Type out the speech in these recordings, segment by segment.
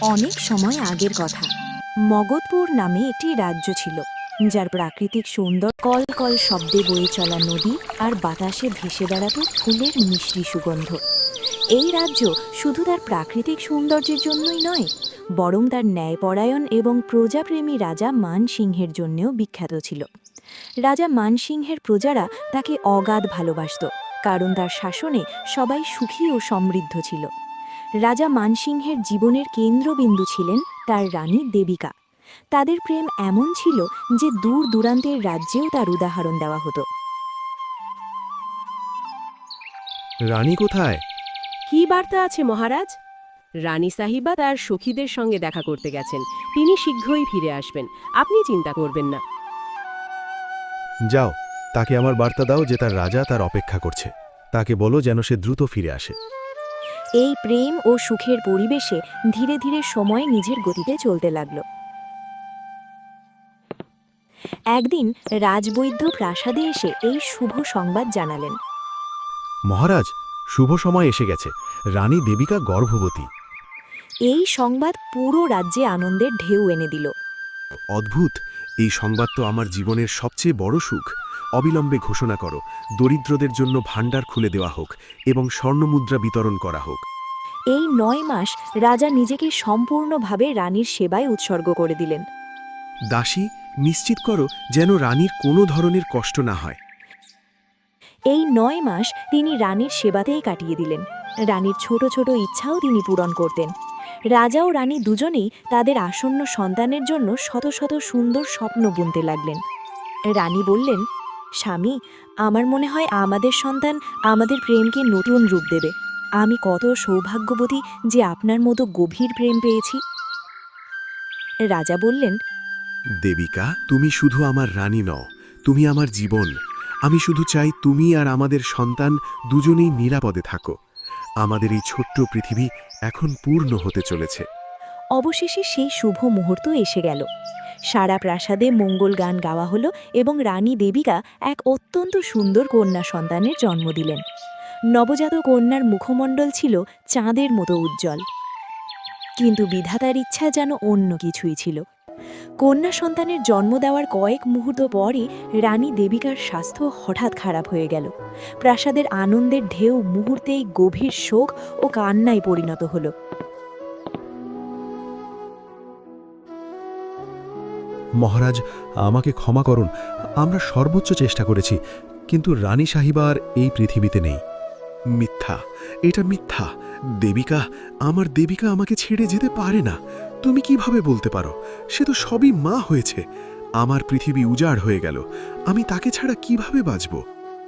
অনেক সময় আগের কথা। মগধপুর নামে একটি রাজ্য ছিল, যার প্রাকৃতিক সুন্দর কল কল শব্দে বয়ে চলা নদী আর বাতাসে ভেসে বেড়াতো ফুলের মিষ্টি সুগন্ধ। এই রাজ্য শুধু তার প্রাকৃতিক সৌন্দর্যের জন্যই নয়, বরং তার ন্যায়পরায়ণ এবং প্রজাপ্রেমী রাজা মানসিংহের জন্যও বিখ্যাত ছিল। রাজা মানসিংহের প্রজারা তাকে অগাধ ভালোবাসত, কারণ তার শাসনে সবাই সুখী ও সমৃদ্ধ ছিল। রাজা মানসিংহের জীবনের কেন্দ্রবিন্দু ছিলেন তার রানী দেবিকা। তাদের প্রেম এমন ছিল যে দূর দূরান্তের রাজ্যেও তার উদাহরণ দেওয়া হতো। রানী কোথায়? কি বার্তা আছে মহারাজ? রানী সাহিবা তার সখীদের সঙ্গে দেখা করতে গেছেন। তিনি শীঘ্রই ফিরে আসবেন, আপনি চিন্তা করবেন না। যাও, তাকে আমার বার্তা দাও যে তার রাজা তার অপেক্ষা করছে। তাকে বলো যেন সে দ্রুত ফিরে আসে। এই প্রেম ও সুখের পরিবেশে ধীরে ধীরে সময় নিজের গতিতে চলতে লাগল। একদিন রাজবৈদ্য প্রাসাদে এসে এই শুভ সংবাদ জানালেন। মহারাজ, শুভ সময় এসে গেছে। রানী দেবিকা গর্ভবতী। এই সংবাদ পুরো রাজ্যে আনন্দের ঢেউ এনে দিল। অদ্ভুত! এই সংবাদ তো আমার জীবনের সবচেয়ে বড় সুখ। অবিলম্বে ঘোষণা করো, দরিদ্রদের জন্য ভাণ্ডার খুলে দেওয়া হোক এবং স্বর্ণমুদ্রা বিতরণ করা হোক। এই ৯ মাস রাজা নিজেকে সম্পূর্ণভাবে রানীর সেবায় উৎসর্গ করে দিলেন। দাসী, নিশ্চিত করো যেন রানীর কোনো ধরনের কষ্ট না হয়। এই ৯ মাস তিনি রানীর সেবাতেই কাটিয়ে দিলেন। রানীর ছোট ছোট ইচ্ছাও তিনি পূরণ করতেন। রাজা ও রানী দুজনেই তাদের আসন্ন সন্তানের জন্য শত শত সুন্দর স্বপ্ন বুনতে লাগলেন। রানী বললেন, স্বামী, আমার মনে হয় আমাদের সন্তান আমাদের প্রেমকে নতুন রূপ দেবে। আমি কত সৌভাগ্যবতী যে আপনার মতো গভীর প্রেম পেয়েছি। রাজা বললেন, দেবিকা, তুমি শুধু আমার রানী নও, তুমি আমার জীবন। আমি শুধু চাই তুমি আর আমাদের সন্তান দুজনেই নিরাপদে থাকো। আমাদের এই ছোট্ট পৃথিবী এখন পূর্ণ হতে চলেছে। অবশেষে সেই শুভ মুহূর্ত এসে গেল। সারা প্রাসাদে মঙ্গল গান গাওয়া হলো এবং রানী দেবিকা এক অত্যন্ত সুন্দর কন্যা সন্তানের জন্ম দিলেন। নবজাত কন্যার মুখমণ্ডল ছিল চাঁদের মতো উজ্জ্বল। কিন্তু বিধাতার ইচ্ছা যেন অন্য কিছুই ছিল। কন্যা সন্তানের জন্ম দেওয়ার কয়েক মুহূর্ত পরই রানী দেবিকার স্বাস্থ্য হঠাৎ খারাপ হয়ে গেল। প্রাসাদের আনন্দের ঢেউ মুহূর্তেই গভীর শোক ও কান্নায় পরিণত হলো। মহারাজ, আমাকে ক্ষমা করুন। আমরা সর্বোচ্চ চেষ্টা করেছি, কিন্তু রানী সাহিবা আর এই পৃথিবীতে নেই। মিথ্যা, এটা মিথ্যা। দেবিকা, আমার দেবিকা আমাকে ছেড়ে যেতে পারে না। তুমি কিভাবে বলতে পারো? সে তো সবই মা হয়েছে। আমার পৃথিবী উজাড় হয়ে গেল। আমি তাকে ছাড়া কিভাবে বাঁচব?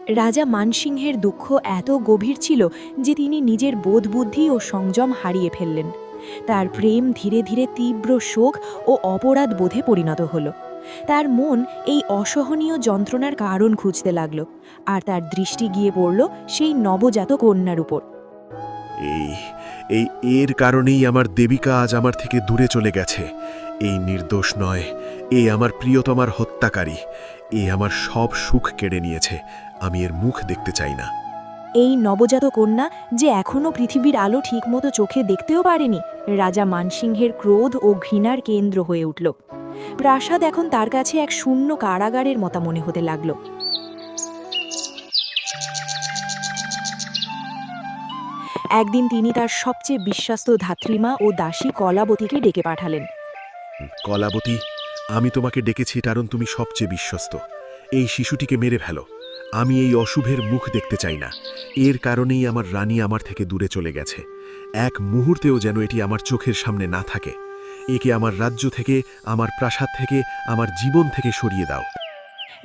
রাজা মানসিংহের দুঃখ এত গভীর ছিল যে তিনি নিজের বোধবুদ্ধি ও সংযম হারিয়ে ফেললেন। তার প্রেম ধীরে ধীরে তীব্র শোক ও অপরাধ বোধে পরিণত হল। তার মন এই অসহনীয় যন্ত্রণার কারণ খুঁজতে লাগল, আর তার দৃষ্টি গিয়ে পড়ল সেই নবজাত কন্যার উপর। এই এই এর কারণেই আমার দেবিকা আজ আমার থেকে দূরে চলে গেছে। এই নির্দোষ নয়, এই আমার প্রিয়তমার হত্যাকারী। এই আমার সব সুখ কেড়ে নিয়েছে। আমি এর মুখ দেখতে চাই না। এই নবজাত কন্যা যে এখনও পৃথিবীর আলো ঠিকমতো চোখে দেখতেও পারেনি, রাজা মানসিংহের ক্রোধ ও ঘৃণার কেন্দ্র হয়ে উঠল। প্রাসাদ এখন তার কাছে এক শূন্য কারাগারের মতো মনে হতে লাগল। একদিন তিনি তার সবচেয়ে বিশ্বস্ত ধাত্রীমা ও দাসী কলাবতীকে ডেকে পাঠালেন। কলাবতী, আমি তোমাকে ডেকেছি কারণ তুমি সবচেয়ে বিশ্বস্ত। এই শিশুটিকে মেরে ফেলো। আমি এই অশুভের মুখ দেখতে চাই না। এর কারণেই আমার রানী আমার থেকে দূরে চলে গেছে। এক মুহূর্তেও যেন এটি আমার চোখের সামনে না থাকে। একে আমার রাজ্য থেকে, আমার প্রাসাদ থেকে, আমার জীবন থেকে সরিয়ে দাও।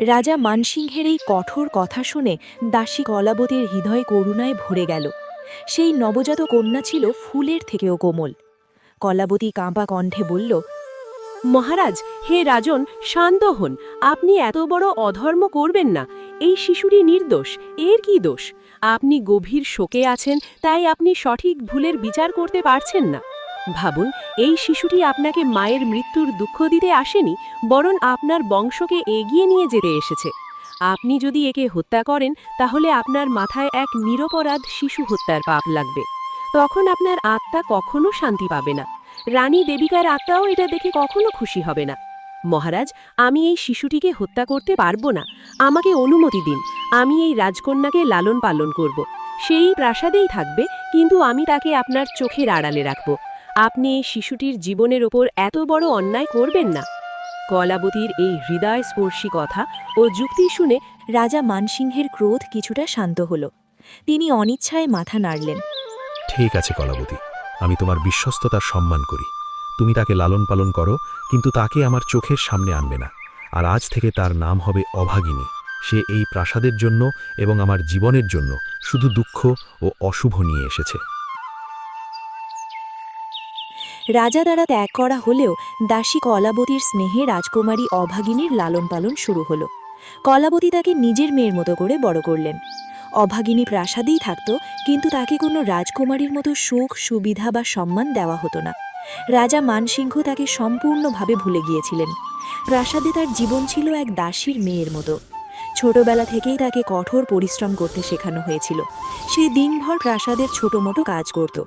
রাজা মানসিংহের এই কঠোর কথা শুনে দাসী কলাবতীর হৃদয় করুণায় ভরে গেল। সেই নবজাত কন্যা ছিল ফুলের থেকেও কোমল। কলাবতী কাঁপা কণ্ঠে বলল, মহারাজ, হে রাজন, শান্ত হন। আপনি এত বড় অধর্ম করবেন না। এই শিশুটি নির্দোষ, এর কি দোষ? আপনি গভীর শোকে আছেন, তাই আপনি সঠিক ভুলের বিচার করতে পারছেন না। ভাবুন, এই শিশুটি আপনাকে মায়ের মৃত্যুর দুঃখ দিতে আসেনি, বরং আপনার বংশকে এগিয়ে নিয়ে যেতে এসেছে। আপনি যদি একে হত্যা করেন, তাহলে আপনার মাথায় এক নিরপরাধ শিশু হত্যার পাপ লাগবে। তখন আপনার আত্মা কখনো শান্তি পাবে না। রানী দেবিকার আত্মাও এটা দেখে কখনো খুশি হবে না। মহারাজ, আমি এই শিশুটিকে হত্যা করতে পারবো না। আমাকে অনুমতি দিন। আমি এই রাজকন্যাকে লালন পালন করব। সেই প্রাসাদেই থাকবে, কিন্তু আমি তাকে আপনার চোখের আড়ালে রাখব। আপনি এই শিশুটির জীবনের ওপর এত বড় অন্যায় করবেন না। কলাবতীর এই হৃদয়স্পর্শী কথা ও যুক্তি শুনে রাজা মানসিংহের ক্রোধ কিছুটা শান্ত হল। তিনি অনিচ্ছায় মাথা নাড়লেন। ঠিক আছে কলাবতী, আমি তোমার বিশ্বস্ততার সম্মান করি। তুমি তাকে লালন পালন করো, কিন্তু তাকে আমার চোখের সামনে আনবে না। আর আজ থেকে তার নাম হবে অভাগিনী। সে এই প্রাসাদের জন্য এবং আমার জীবনের জন্য শুধু দুঃখ ও অশুভ নিয়ে এসেছে। রাজা দ্বারা ত্যাগ করা হলেও দাসী কলাবতীর স্নেহে রাজকুমারী অভাগিনীর লালন পালন শুরু হলো। কলাবতী তাকে নিজের মেয়ের মতো করে বড় করলেন। অভাগিনী প্রাসাদেই থাকত, কিন্তু তাকে কোনো রাজকুমারীর মতো সুখ, সুবিধা বা সম্মান দেওয়া হতো না। রাজা মানসিংহ তাকে সম্পূর্ণভাবে ভুলে গিয়েছিলেন। প্রাসাদে তার জীবন ছিল এক দাসীর মেয়ের মতো। ছোটবেলা থেকেই তাকে কঠোর পরিশ্রম করতে শেখানো হয়েছিল। সে দিনভর প্রাসাদের ছোটমোটো কাজ করত।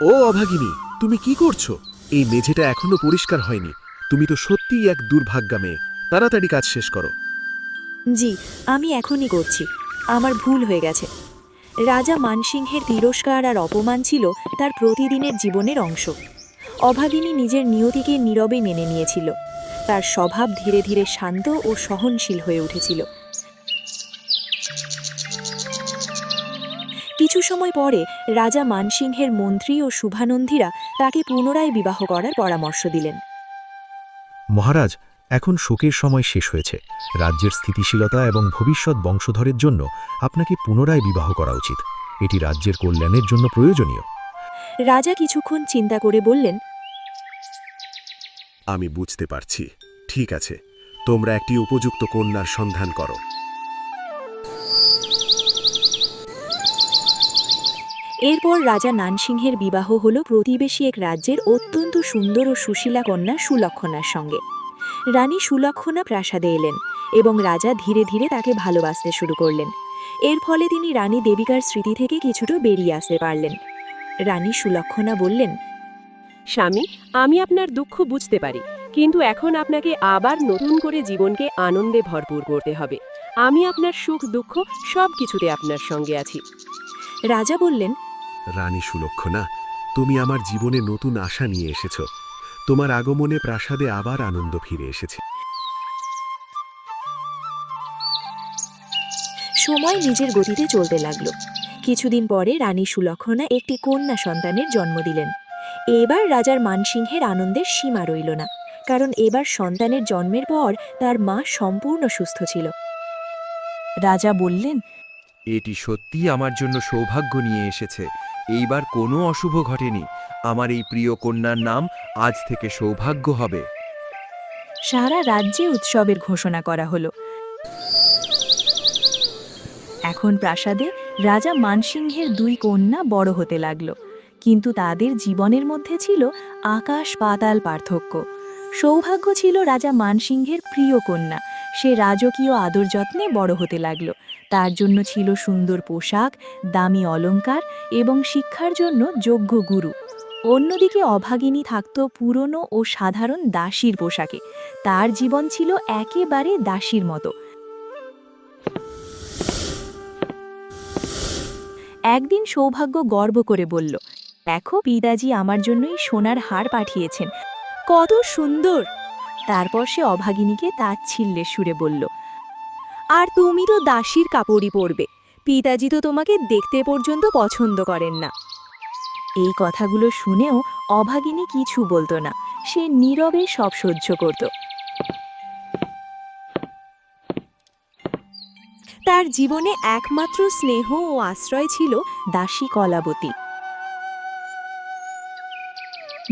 ও অভাগিনী, তুমি কি করছো? এই মেঝেটা এখনো পরিষ্কার হয়নি। তুমি তো সত্যিই এক দুর্ভাগ্যা মেয়ে। তাড়াতাড়ি কাজ শেষ করো। জি, আমি এখনই করছি। আমার ভুল হয়ে গেছে। রাজা মানসিংহের তিরস্কার আর অপমান ছিল তার প্রতিদিনের জীবনের অংশ। অভাগিনী নিজের নিয়তিকে নীরবে মেনে নিয়েছিল। তার স্বভাব ধীরে ধীরে শান্ত ও সহনশীল হয়ে উঠেছিল। কিছু সময় পরে রাজা মানসিংহের মন্ত্রী ও শুভানন্দীরা তাকে পুনরায় বিবাহ করার পরামর্শ দিলেন। মহারাজ, এখন শোকের সময় শেষ হয়েছে। রাজ্যের স্থিতিশীলতা এবং ভবিষ্যৎ বংশধরের জন্য আপনাকে পুনরায় বিবাহ করা উচিত। এটি রাজ্যের কল্যাণের জন্য প্রয়োজনীয়। রাজা কিছুক্ষণ চিন্তা করে বললেন, আমি বুঝতে পারছি। ঠিক আছে, তোমরা একটি উপযুক্ত কন্যার সন্ধান করো। এরপর রাজা নানসিংহের বিবাহ হল প্রতিবেশী এক রাজ্যের অত্যন্ত সুন্দর ও সুশীলা কন্যা সুলক্ষণার সঙ্গে। রানী সুলক্ষণা প্রাসাদে এলেন এবং রাজা ধীরে ধীরে তাকে ভালোবাসতে শুরু করলেন। এর ফলে তিনি রানী দেবিকার স্মৃতি থেকে কিছুটা বেরিয়ে আসতে পারলেন। রানী সুলক্ষণা বললেন, স্বামী, আমি আপনার দুঃখ বুঝতে পারি, কিন্তু এখন আপনাকে আবার নতুন করে জীবনকে আনন্দে ভরপুর করতে হবে। আমি আপনার সুখ দুঃখ সব কিছুতে আপনার সঙ্গে আছি। রাজা বললেন, রানী সুলক্ষণা, তুমি আমার জীবনে নতুন আশা নিয়ে এসেছ। তোমার আগমনে প্রাসাদে আবার আনন্দ ফিরে এসেছে। সময় নিজের গতিতে চলতে লাগল। কিছুদিন পরে রানী সুলক্ষণা একটি কন্যা সন্তানের জন্ম দিলেন। এবার রাজার মানসিংহের আনন্দের সীমা রইল না, কারণ এবার সন্তানের জন্মের পর তার মা সম্পূর্ণ সুস্থ ছিল। রাজা বললেন, এটি সত্যিই আমার জন্য সৌভাগ্য নিয়ে এসেছে। এইবার কোনো অশুভ ঘটেনি। আমার এই প্রিয় কন্যার নাম আজ থেকে সৌভাগ্য হবে। সারা রাজ্যে উৎসবের ঘোষণা করা হলো। এখন প্রাসাদে রাজা মানসিংহের দুই কন্যা বড় হতে লাগলো, কিন্তু তাদের জীবনের মধ্যে ছিল আকাশ পাতাল পার্থক্য। সৌভাগ্য ছিল রাজা মানসিংহের প্রিয় কন্যা। সে রাজকীয় আদর যত্নে বড় হতে লাগলো। তার জন্য ছিল সুন্দর পোশাক, দামি অলংকার এবং শিক্ষার জন্য যোগ্য গুরু। অন্যদিকে অভাগিনী থাকত পুরনো ও সাধারণ দাসীর পোশাকে। তার জীবন ছিল একেবারে দাসীর মতো। একদিন সৌভাগ্য গর্ব করে বলল, দেখো, পিতাজি আমার জন্যই সোনার হার পাঠিয়েছেন, কত সুন্দর। তারপর সে অভাগিনীকে তাচ্ছিল্যের সুরে বলল, আর তুমি তো দাসীর কাপড়ই পরবে। পিতাজি তো তোমাকে দেখতে পর্যন্ত পছন্দ করেন না। এই কথাগুলো শুনেও অভাগিনী কিছু বলতো না। সে নীরবে সব সহ্য করত। তার জীবনে একমাত্র স্নেহ ও আশ্রয় ছিল দাসী কলাবতী।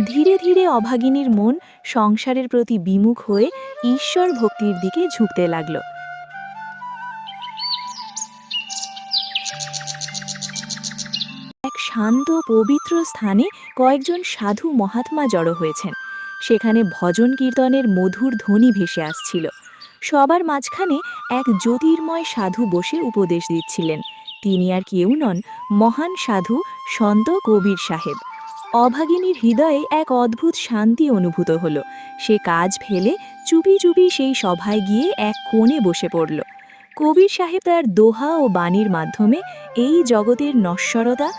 ধীরে ধীরে অভাগিনীর মন সংসারের প্রতি বিমুখ হয়ে ঈশ্বর ভক্তির দিকে ঝুঁকতে লাগল। এক শান্ত পবিত্র স্থানে কয়েকজন সাধু মহাত্মা জড়ো হয়েছেন। সেখানে ভজন কীর্তনের মধুর ধ্বনি ভেসে আসছিল। সবার মাঝখানে এক জ্যোতির্ময় সাধু বসে উপদেশ দিচ্ছিলেন। তিনি আর কেউ নন, মহান সাধু সন্ত কবির সাহেব। অভাগিনীর হৃদয়ে এক অদ্ভুত শান্তি অনুভূত হল। সে কাজ ফেলে চুপি চুপি সেই সভায় গিয়ে এক কোণে বসে পড়ল। কবির সাহেব তার দোহা ও বাণীর মাধ্যমে এই জগতের নশ্বরতা,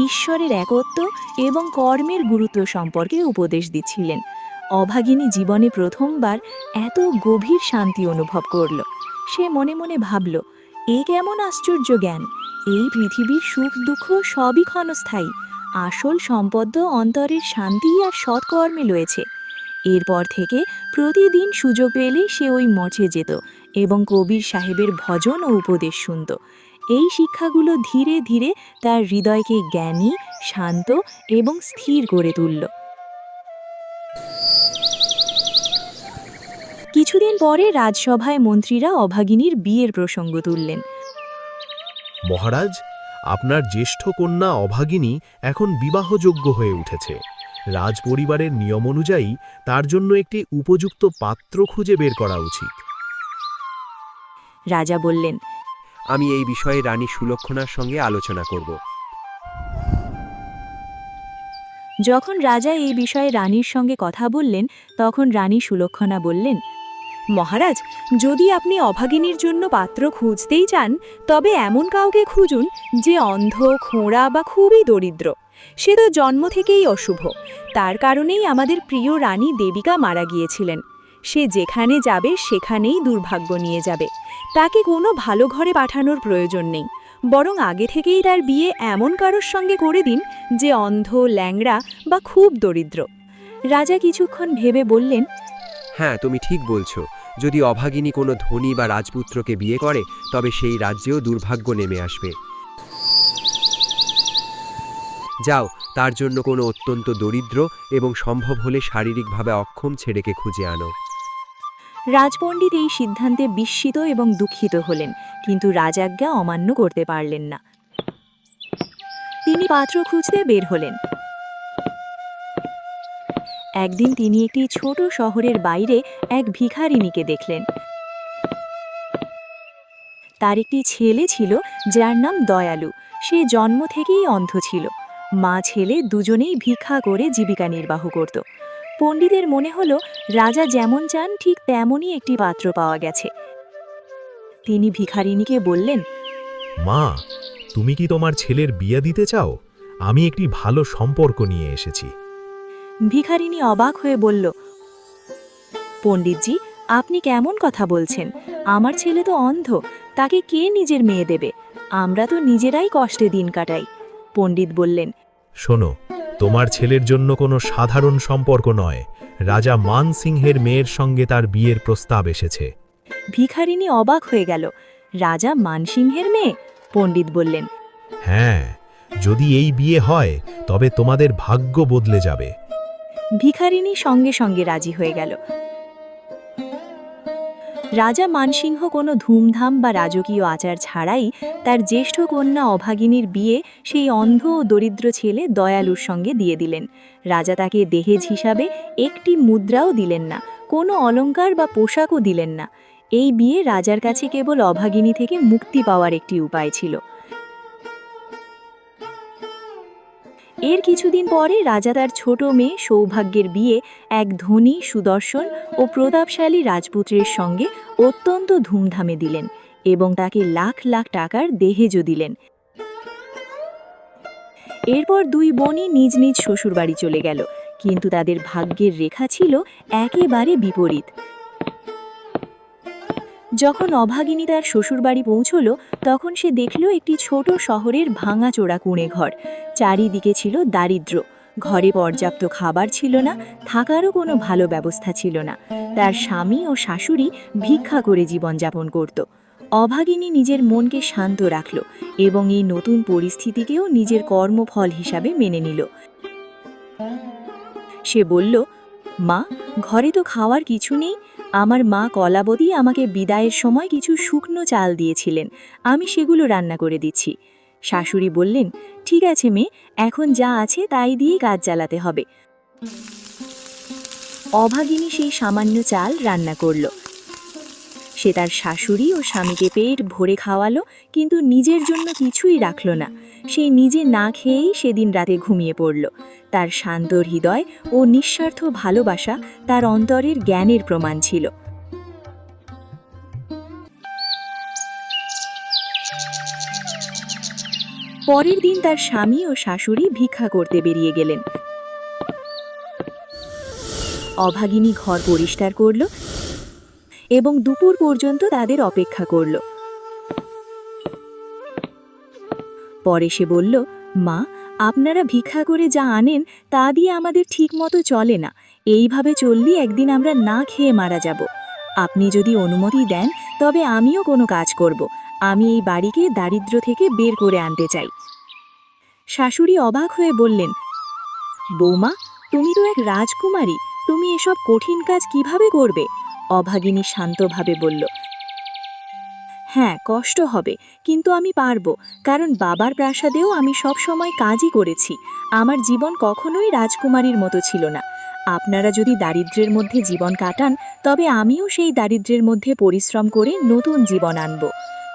ঈশ্বরের একত্ব এবং কর্মের গুরুত্ব সম্পর্কে উপদেশ দিচ্ছিলেন। অভাগিনী জীবনে প্রথমবার এত গভীর শান্তি অনুভব করল। সে মনে মনে ভাবল, এ কেমন আশ্চর্য জ্ঞান! এই পৃথিবীর সুখ দুঃখ সবই ক্ষণস্থায়ী। আসল সম্পদ অন্তরের শান্তি আর সৎকর্মে রয়েছে। এরপর থেকে প্রতিদিন সুযোগ পেলে সে ওই মঠে যেত এবং কবির সাহেবের ভজন ও উপদেশ শুনত। এই শিক্ষাগুলো ধীরে ধীরে তার হৃদয়কে জ্ঞানী, শান্ত এবং স্থির করে তুলল। কিছুদিন পরে রাজসভায় মন্ত্রীরা অভাগিনীর বিয়ের প্রসঙ্গ তুললেন। মহারাজ, আপনার জ্যেষ্ঠ কন্যা অভাগিনী এখন বিবাহযোগ্য হয়ে উঠেছে। রাজপরিবারের নিয়ম অনুযায়ী তার জন্য একটি উপযুক্ত পাত্র খুঁজে বের করা উচিত। রাজা বললেন, আমি এই বিষয়ে রানী সুলক্ষণার সঙ্গে আলোচনা করব। যখন রাজা এই বিষয়ে রানীর সঙ্গে কথা বললেন, তখন রানী সুলক্ষণা বললেন, মহারাজ, যদি আপনি অভাগিনীর জন্য পাত্র খুঁজতেই চান, তবে এমন কাউকে খুঁজুন যে অন্ধ, খোঁড়া বা খুবই দরিদ্র। সে তো জন্ম থেকেই অশুভ। তার কারণেই আমাদের প্রিয় রানী দেবিকা মারা গিয়েছিলেন। সে যেখানে যাবে সেখানেই দুর্ভাগ্য নিয়ে যাবে। তাকে কোনো ভালো ঘরে পাঠানোর প্রয়োজন নেই, বরং আগে থেকেই তার বিয়ে এমন কারোর সঙ্গে করে দিন যে অন্ধ, ল্যাংড়া বা খুব দরিদ্র। রাজা কিছুক্ষণ ভেবে বললেন, হ্যাঁ, তুমি ঠিক বলছো। যদি অভাগিনী কোনো ধনী বা রাজপুত্রকে বিয়ে করে, তবে সেই রাজ্যেও দুর্ভাগ্য নেমে আসবে। যাও, তার জন্য কোনো অত্যন্ত দরিদ্র এবং সম্ভব হলে শারীরিকভাবে অক্ষম ছেলেকে খুঁজে আনো। রাজপণ্ডিত এই সিদ্ধান্তে বিস্মিত এবং দুঃখিত হলেন, কিন্তু রাজাজ্ঞা অমান্য করতে পারলেন না। তিনি পাত্র খুঁজতে বের হলেন। একদিন তিনি একটি ছোট শহরের বাইরে এক ভিখারিনীকে দেখলেন। তার একটি ছেলে ছিল যার নাম দয়ালু। সে জন্ম থেকেই অন্ধ ছিল। মা ছেলে দুজনেই ভিক্ষা করে জীবিকা নির্বাহ করত। পণ্ডিতের মনে হলো, রাজা যেমন চান ঠিক তেমনই একটি পাত্র পাওয়া গেছে। তিনি ভিখারিনীকে বললেন, মা, তুমি কি তোমার ছেলের বিয়ে দিতে চাও? আমি একটি ভালো সম্পর্ক নিয়ে এসেছি। ভিখারিনী অবাক হয়ে বলল, পণ্ডিতজি, আপনি কেমন কথা বলছেন? আমার ছেলে তো অন্ধ, তাকে কে নিজের মেয়ে দেবে? আমরা তো নিজেরাই কষ্টে দিন কাটাই। পণ্ডিত বললেন, শোনো, তোমার ছেলের জন্য কোনো সাধারণ সম্পর্ক নয়। রাজা মান সিংহের মেয়ের সঙ্গে তার বিয়ের প্রস্তাব এসেছে। ভিখারিনী অবাক হয়ে গেল। রাজা মানসিংহের মেয়ে? পণ্ডিত বললেন, হ্যাঁ, যদি এই বিয়ে হয় তবে তোমাদের ভাগ্য বদলে যাবে। ভিখারিনী সঙ্গে সঙ্গে রাজি হয়ে গেল। রাজা মানসিংহ কোনো ধুমধাম বা রাজকীয় আচার ছাড়াই তার জ্যেষ্ঠ কন্যা অভাগিনীর বিয়ে সেই অন্ধ ও দরিদ্র ছেলে দয়ালুর সঙ্গে দিয়ে দিলেন। রাজা তাকে দেহেজ হিসাবে একটি মুদ্রাও দিলেন না, কোনো অলংকার বা পোশাকও দিলেন না। এই বিয়ে রাজার কাছে কেবল অভাগিনী থেকে মুক্তি পাওয়ার একটি উপায় ছিল। এর কিছুদিন পরে রাজা তার ছোট মেয়ে সৌভাগ্যের বিয়ে এক ধনী, সুদর্শন ও প্রতাপশালী রাজপুত্রের সঙ্গে অত্যন্ত ধুমধামে দিলেন এবং তাকে লাখ লাখ টাকার দেহেজও দিলেন। এরপর দুই বোনই নিজ নিজ শ্বশুরবাড়ি চলে গেল, কিন্তু তাদের ভাগ্যের রেখা ছিল একেবারে বিপরীত। যখন অভাগিনী তার শ্বশুরবাড়ি পৌঁছল, তখন সে দেখল একটি ছোট শহরের ভাঙাচোরা কুঁড়ে ঘর। চারিদিকে ছিল দারিদ্র্য। ঘরে পর্যাপ্ত খাবার ছিল না, থাকারও কোনো ভালো ব্যবস্থা ছিল না। তার স্বামী ও শাশুড়ি ভিক্ষা করে জীবনযাপন করত। অভাগিনী নিজের মনকে শান্ত রাখল এবং এই নতুন পরিস্থিতিকেও নিজের কর্মফল হিসাবে মেনে নিল। সে বলল, মা, ঘরে তো খাওয়ার কিছু নেই। আমার মা কলাবতী আমাকে বিদায়ের সময় কিছু শুকনো চাল দিয়েছিলেন, আমি সেগুলো রান্না করে দিচ্ছি। শাশুড়ি বললেন, ঠিক আছে মেয়ে, এখন যা আছে তাই দিয়েই কাজ চালাতে হবে। অভাগিনী সেই সামান্য চাল রান্না করল। সে তার শাশুড়ি ও স্বামীকে পেট ভরে খাওয়ালো, কিন্তু নিজের জন্য কিছুই রাখল না। সে নিজে না খেয়েই সেদিন রাতে ঘুমিয়ে পড়ল। তার শান্ত হৃদয় ও নিঃস্বার্থ ভালোবাসা তার অন্তরের জ্ঞানের প্রমাণ ছিল। পরের দিন তার স্বামী ও শাশুড়ি ভিক্ষা করতে বেরিয়ে গেলেন। অভাগিনী ঘর পরিষ্কার করল এবং দুপুর পর্যন্ত তাদের অপেক্ষা করল। পরে সে বলল, মা, আপনারা ভিক্ষা করে যা আনেন তা দিয়ে আমাদের ঠিকমতো চলে না। এইভাবে চললে একদিন আমরা না খেয়ে মারা যাব। আপনি যদি অনুমতি দেন তবে আমিও কোনো কাজ করব। আমি এই বাড়িকে দারিদ্র্য থেকে বের করে আনতে চাই। শাশুড়ি অবাক হয়ে বললেন, বৌমা, তুমি তো এক রাজকুমারী, তুমি এসব কঠিন কাজ কিভাবে করবে? অভাগিনী শান্তভাবে বলল, হ্যাঁ, কষ্ট হবে, কিন্তু আমি পারবো, কারণ বাবার প্রাসাদেও আমি সব সময় কাজই করেছি। আমার জীবন কখনোই রাজকুমারীর মতো ছিল না। আপনারা যদি দারিদ্র্যের মধ্যে জীবন কাটান তবে আমিও সেই দারিদ্র্যের মধ্যে পরিশ্রম করে নতুন জীবন আনব।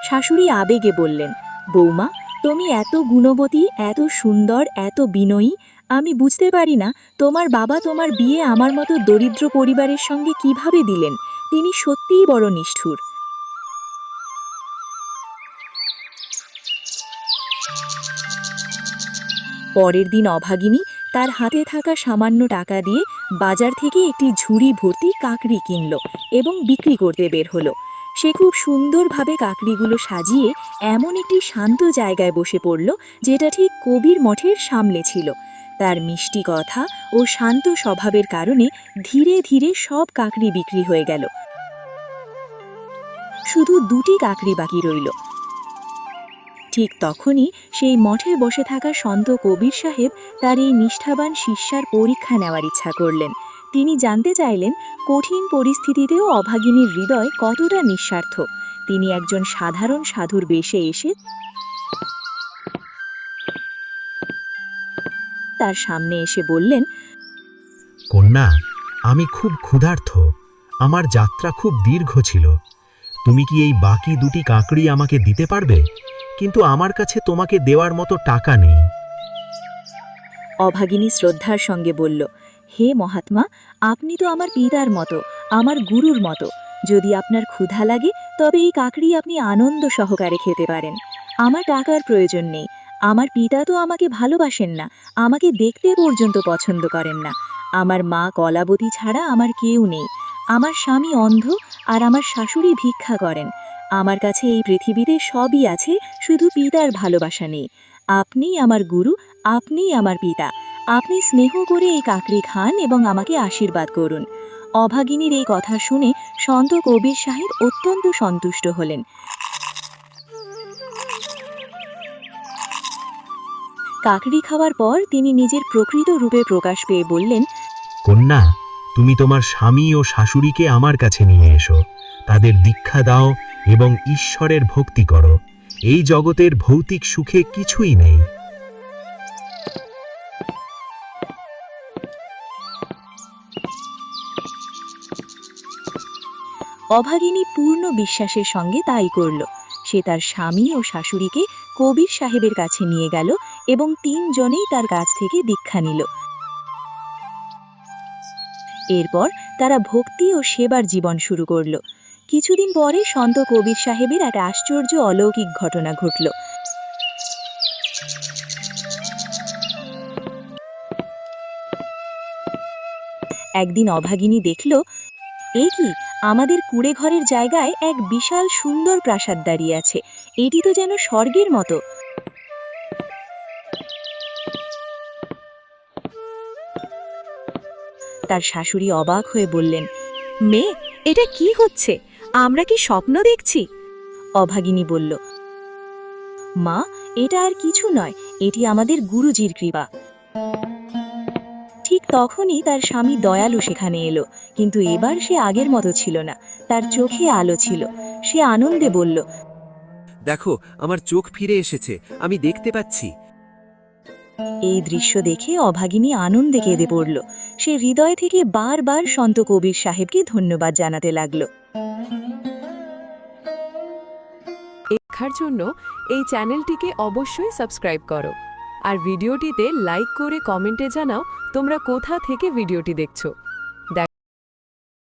শাশুড়ি আবেগে বললেন, বৌমা, তুমি এত গুণবতী, এত সুন্দর, এত বিনয়ী। আমি বুঝতে পারি না তোমার বাবা তোমার বিয়ে আমার মতো দরিদ্র পরিবারের সঙ্গে কিভাবে দিলেন। তিনি সত্যিই বড় নিষ্ঠুর। পরের দিন অভাগিনী তার হাতে থাকা সামান্য টাকা দিয়ে বাজার থেকে একটি ঝুড়ি ভর্তি কাকড়ি কিনল এবং বিক্রি করতে বের হলো। সে খুব সুন্দরভাবে কাকড়িগুলো সাজিয়ে এমন একটি শান্ত জায়গায় বসে পড়ল যেটা ঠিক কবির মঠের সামনে ছিল। তার মিষ্টি কথা ও শান্ত স্বভাবের কারণে ধীরে ধীরে সব কাকড়ি বিক্রি হয়ে গেল। শুধু দুটি কাকড়ি বাকি রইল। ঠিক তখনই সেই মঠে বসে থাকা সন্ত কবির সাহেব তার এই নিষ্ঠাবান শিষ্যার পরীক্ষা নেওয়ার ইচ্ছা করলেন। তিনি জানতে চাইলেন কঠিন পরিস্থিতিতেও অভাগিনীর হৃদয় কতটা নিঃস্বার্থ। তিনি একজন সাধারণ সাধুর বেশে এসে তার সামনে এসে বললেন, কন্যা, আমি খুব ক্ষুধার্ত। আমার যাত্রা খুব দীর্ঘ ছিল। তুমি কি এই বাকি দুটি কাকড়ি আমাকে দিতে পারবে? কিন্তু আমার কাছে তোমাকে দেওয়ার মতো টাকা নেই। অভাগিনী শ্রদ্ধার সঙ্গে বলল, হে মহাত্মা, আপনি তো আমার পিতার মতো, আমার গুরুর মতো। যদি আপনার ক্ষুধা লাগে তবে এই কাকড়ি আপনি আনন্দ সহকারে খেতে পারেন। আমার টাকার প্রয়োজন নেই। আমার পিতা তো আমাকে ভালোবাসেন না, আমাকে দেখতে পর্যন্ত পছন্দ করেন না। আমার মা কলাবতী ছাড়া আমার কেউ নেই। আমার স্বামী অন্ধ আর আমার শাশুড়ি ভিক্ষা করেন। আমার কাছে এই পৃথিবীতে সবই আছে, শুধু পিতার ভালোবাসা নেই। আপনিই আমার গুরু, আপনিই আমার পিতা। আপনি স্নেহ করে এই কাকড়ি খান এবং আমাকে আশীর্বাদ করুন। অভাগিনীর এই কথা শুনে সন্ত কবির সাহেব অত্যন্ত সন্তুষ্ট হলেন। কাকড়ি খাওয়ার পর তিনি নিজের প্রকৃত রূপে প্রকাশ পেয়ে বললেন, কন্যা, তুমি তোমার স্বামী ও শাশুড়িকে আমার কাছে নিয়ে এসো। তাদের দীক্ষা দাও এবং ঈশ্বরের ভক্তি করো। এই জগতের ভৌতিক সুখে কিছুই নেই। অভাগিনী পূর্ণ বিশ্বাসের সঙ্গে তাই করল। সে তার স্বামী ও শাশুড়িকে কবির সাহেবের কাছে নিয়ে গেল এবং তিনজনেই তার কাছ থেকে দীক্ষা নিল। এরপর তারা ভক্তি ও সেবার জীবন শুরু করল। কিছুদিন পরে সন্ত কবির সাহেবের এক আশ্চর্য অলৌকিক ঘটনা ঘটল। একদিন অভাগিনী দেখল, এই কি, আমাদের কুড়ে ঘরের জায়গায় এক বিশাল সুন্দর প্রাসাদ দাঁড়িয়ে আছে। এটি তো যেন স্বর্গের মতো। তার শাশুড়ি অবাক হয়ে বললেন, মেয়ে, এটা কি হচ্ছে? আমরা কি স্বপ্ন দেখছি? অভাগিনী বলল, মা, এটা আর কিছু নয়, এটি আমাদের গুরুজির কৃপা। ঠিক তখনই তার স্বামী দয়ালু সেখানে এলো, কিন্তু এবার সে আগের মতো ছিল না। তার চোখে আলো ছিল। সে আনন্দে বলল, দেখো, আমার চোখ ফিরে এসেছে, আমি দেখতে পাচ্ছি। এই দৃশ্য দেখে অভাগিনী আনন্দে কেঁদে পড়ল। সে হৃদয় থেকে বারবার সন্ত কবির সাহেবকে ধন্যবাদ জানাতে লাগল। দেখার জন্য এই চ্যানেলটিকে অবশ্যই সাবস্ক্রাইব করো আর ভিডিওটিতে লাইক করে কমেন্টে জানাও তোমরা কোথা থেকে ভিডিওটি দেখছো।